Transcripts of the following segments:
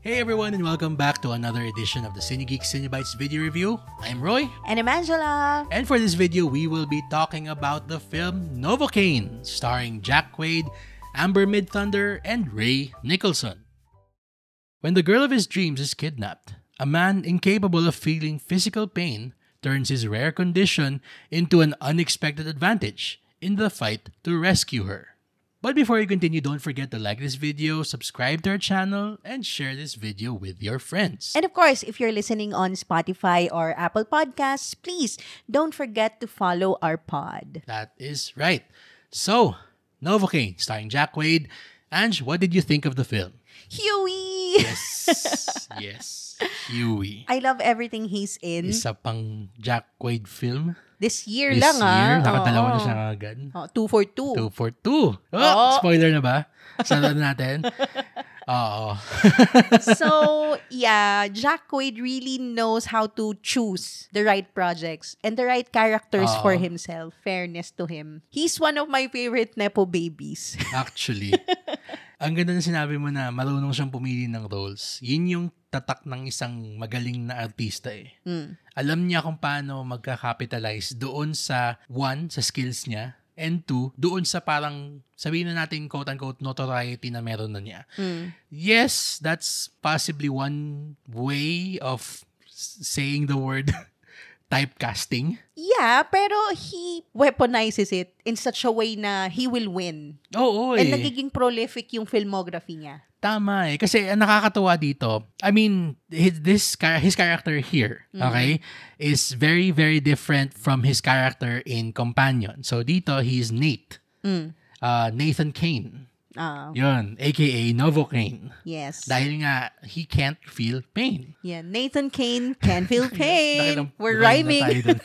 Hey everyone, and welcome back to another edition of the CineGeek Cinebites video review. I'm Roy. And I'm Angela. And for this video, we will be talking about the film Novocaine, starring Jack Quaid, Amber Midthunder, and Ray Nicholson. When the girl of his dreams is kidnapped, a man incapable of feeling physical pain turns his rare condition into an unexpected advantage in the fight to rescue her. But before you continue, don't forget to like this video, subscribe to our channel, and share this video with your friends. And of course, if you're listening on Spotify or Apple Podcasts, please don't forget to follow our pod. That is right. So, Novocaine, starring Jack Quaid. Ange, what did you think of the film? Huey! Yes, Huey. I love everything he's in. Isa pang Jack Quaid film. This year This lang year, ah. nakadalawa Oo. na siya agad. 2 for 2. 2 for 2. Oh, spoiler na ba? Sarado natin. Oo. So, yeah, Jack Quaid really knows how to choose the right projects and the right characters for himself. Fairness to him. He's one of my favorite Nepo babies. Actually. Ang ganda na sinabi mo na marunong siyang pumili ng roles. Yun yung tatak ng isang magaling na artista eh. Alam niya kung paano magka-capitalize doon sa one, sa skills niya, and two, doon sa parang, sabihin na natin quote-unquote notoriety na meron na niya. Yes, that's possibly one way of saying the word typecasting. Yeah, pero he weaponizes it in such a way na he will win. Oo And nagiging prolific yung filmography niya. Tama eh. Kasi ang nakakatuwa dito, I mean, his character here, okay, is very, very different from his character in Companion. So dito, he's Nate. Nathan Kane. Yun, aka Novocaine. Yes. Dahil nga, he can't feel pain. Yeah, Nathan Kane can feel pain. We're rhyming. rhyming.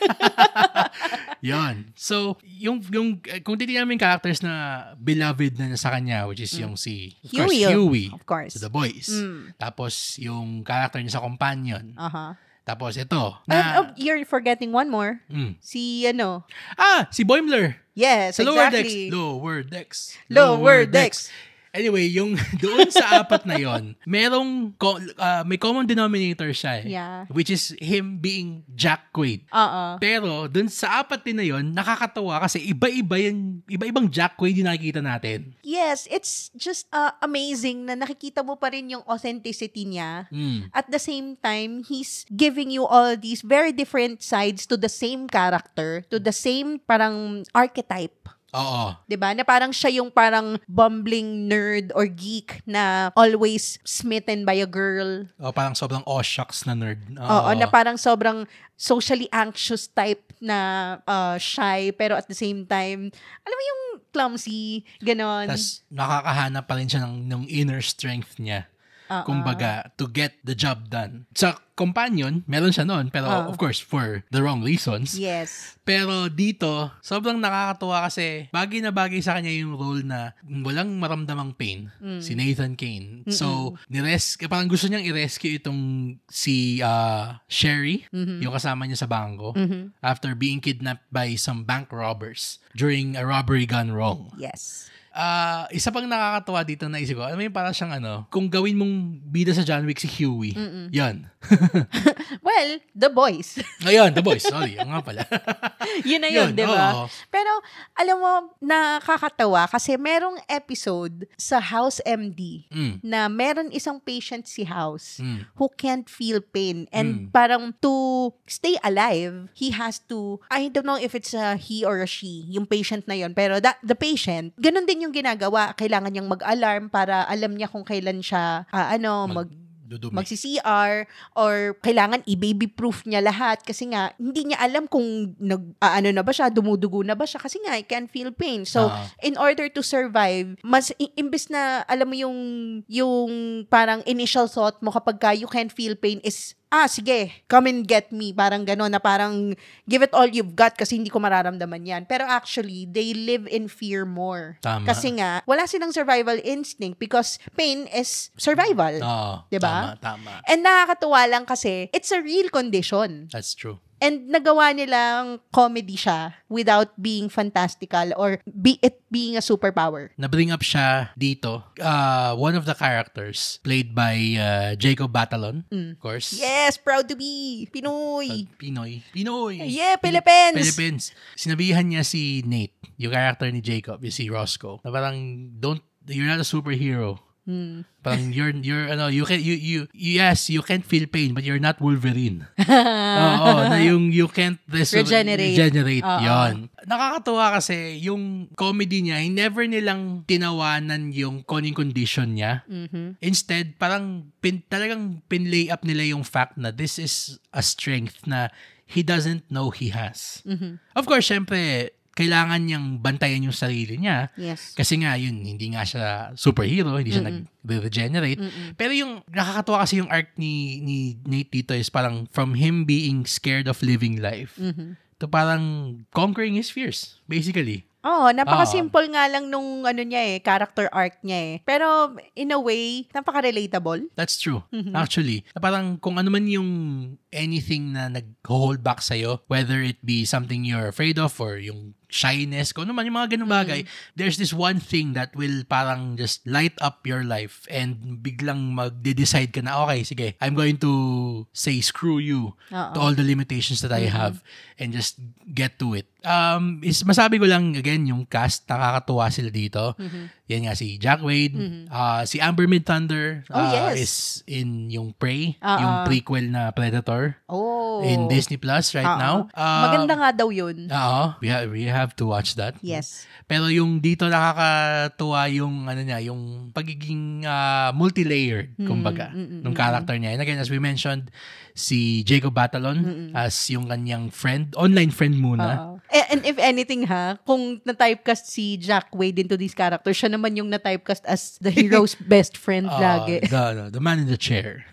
Yun. So, yung kung titignan mo yung characters na beloved na sa kanya, which is yung si, of course, Huey. Of course. To The Boys. Tapos, yung character niya sa Companion. Tapos, ito. You're forgetting one more. Si, si Boimler. Yes, Sa exactly. Lower Decks. Lower Decks. Anyway, yung doon sa apat na yon, may common denominator siya eh. Yeah. Which is him being Jack Quaid. Pero doon sa apat din na yon, nakakatawa kasi iba-ibang Jack Quaid yung nakikita natin. Yes, it's just amazing na nakikita mo pa rin yung authenticity niya. At the same time, he's giving you all these very different sides to the same character, to the same parang archetype. Oo. 'Di ba? Na parang siya yung parang bumbling nerd or geek na always smitten by a girl. Parang sobrang shucks na nerd. Oo, na parang sobrang socially anxious type na shy, pero at the same time, alam mo yung clumsy, ganon. Tapos nakakahanap pa rin siya ng inner strength niya. Kumbaga, to get the job done. Sa Companion, meron siya noon, pero of course, for the wrong reasons. Yes. Pero dito, sobrang nakakatuwa kasi bagay na bagay sa kanya yung role na walang maramdamang pain. Si Nathan Kane. So, parang gusto niyang i-rescue itong si Sherry, yung kasama niya sa bangko, after being kidnapped by some bank robbers during a robbery gone wrong. Yes. Isa pang nakakatawa dito na isip ko, alam mo yung parang siyang kung gawin mong bida sa John Wick si Huey, yan. Well, The Boys. Ayun, The Boys. Sorry, yung nga pala. Yun na yun, di ba? Pero, alam mo, nakakatawa kasi merong episode sa House MD na meron isang patient si House who can't feel pain. And parang to stay alive, he has to, I don't know if it's a he or a she, yung patient na yun. Pero the patient, ganun din yung ginagawa. Kailangan niyang mag-alarm para alam niya kung kailan siya, magsi-CR or kailangan i-baby-proof niya lahat kasi nga, hindi niya alam kung na ba siya, dumudugo na ba siya kasi nga, I can't feel pain. So, in order to survive, mas imbis na, alam mo yung parang initial thought mo kapag you can't feel pain is, sige, come and get me. Parang gano'n na parang give it all you've got kasi hindi ko mararamdaman yan. Pero actually, they live in fear more. Tama. Kasi nga, wala silang survival instinct because pain is survival. Diba? Tama. And nakakatuwa lang kasi it's a real condition. That's true. And nagawa nilang comedy siya without being fantastical or it being a superpower. Na-bring up siya dito. One of the characters played by Jacob Batalon, of course. Yes, proud to be Pinoy. Pinoy. Yeah, Philippines. Sinabihan niya si Nate, yung character ni Jacob, yung si Roscoe, na parang you're not a superhero. Parang you can't feel pain but you're not Wolverine. Na you can't regenerate. Yon. Nakakatuwa kasi yung comedy niya, never nilang tinawanan yung condition niya. Instead, parang talagang pinlay up nila yung fact na this is a strength na he doesn't know he has. Of course, syempre, kailangan niyang bantayan yung sarili niya. Yes. Kasi nga, hindi nga siya superhero, hindi siya nag-regenerate. Pero yung, nakakatuwa kasi yung arc ni Nate dito is parang from him being scared of living life to parang conquering his fears, basically. Napaka-simple nga lang nung character arc niya eh. Pero in a way, napaka-relatable. That's true. Actually, parang kung ano man yung anything na nag-hold back sa'yo, whether it be something you're afraid of or yung shyness, kung ano man, yung mga ganung bagay, there's this one thing that will parang just light up your life and biglang mag-decide ka na, okay, sige, I'm going to say screw you to all the limitations that I have and just get to it. Masabi ko lang, again, yung cast, nakakatuwa sila dito. Yan nga si Jack Wade, si Amber Midthunder is in yung Prey, yung prequel na Predator in Disney Plus right now. Maganda nga daw yun. We have to watch that. Yes. Pero yung dito nakakatuwa yung yung pagiging multi-layered kumbaga ng character niya. And again, as we mentioned, si Jacob Batalon as yung kanyang friend, online friend muna. And if anything kung na-typecast si Jack Wade into this character, siya naman yung na-typecast as the hero's best friend lagi. The man in the chair.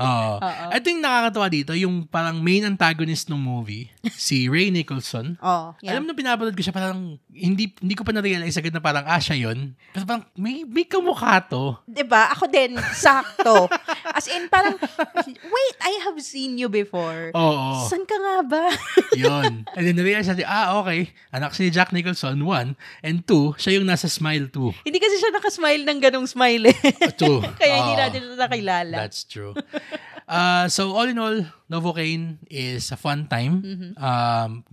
I think nakakatawa dito yung parang main antagonist ng movie, si Ray Nicholson. Alam na pinapanood ko siya, parang hindi ko pa na-realize agad na parang siya yun. Pero parang may kamukha to. Diba? Ako din, sakto. As in, parang, wait, I have seen you before. San ka nga ba? Yun. And then na-realize natin, okay, anak si Jack Nicholson, 1. And 2, siya yung nasa Smile 2. Hindi kasi siya nakasmile ng ganong smile eh. Kaya hindi natin ito nakilala. That's true. So all in all, Novocaine is a fun time.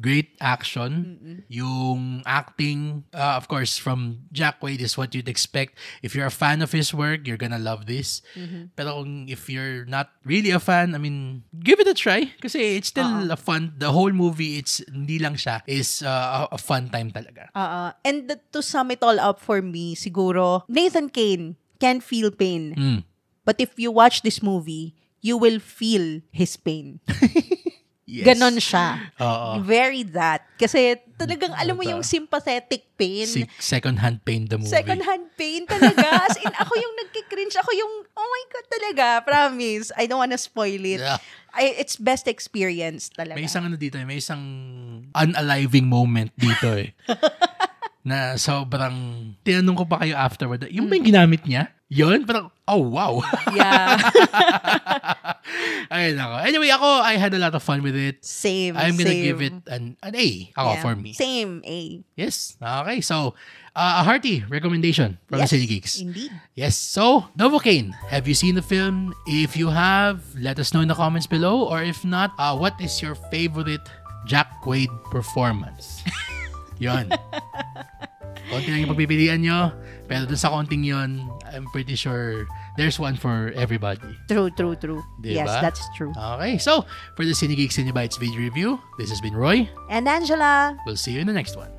Great action. Yung acting, of course, from Jack Wade is what you'd expect. If you're a fan of his work, you're gonna love this. Pero if you're not really a fan, I mean, give it a try. Kasi it's still a fun, the whole movie, hindi lang siya, is a fun time talaga. And to sum it all up for me, siguro, Nathan Cain can feel pain. But if you watch this movie, you will feel his pain. Yes. Ganon siya. Very that. Kasi talagang alam mo yung sympathetic pain. Second-hand pain the movie. Second-hand pain talaga. As in, ako yung nagkikringe. Ako yung, oh my God talaga. Promise. I don't wanna spoil it. Yeah. It's best experience talaga. May isang may isang unaliving moment dito eh. Na sobrang, tinanong ko pa kayo afterward, yung ba yung ginamit niya? Yun? Parang, oh wow. Yeah. Ayun ako. Anyway, I had a lot of fun with it. Same. I'm gonna give it an A. For me. Same A. Yes. Okay. So, a hearty recommendation from the Cine Geeks. Indeed. Yes. So, Novocaine, have you seen the film? If you have, let us know in the comments below. Or if not, what is your favorite Jack Wade performance? Yun. Konti lang yung pagpipilian nyo. Pero dun sa konting yun, I'm pretty sure there's one for everybody. True. Diba? Yes, that's true. Okay. So, for the Cine Geeks Cinebites video review, this has been Roy. And Angela. We'll see you in the next one.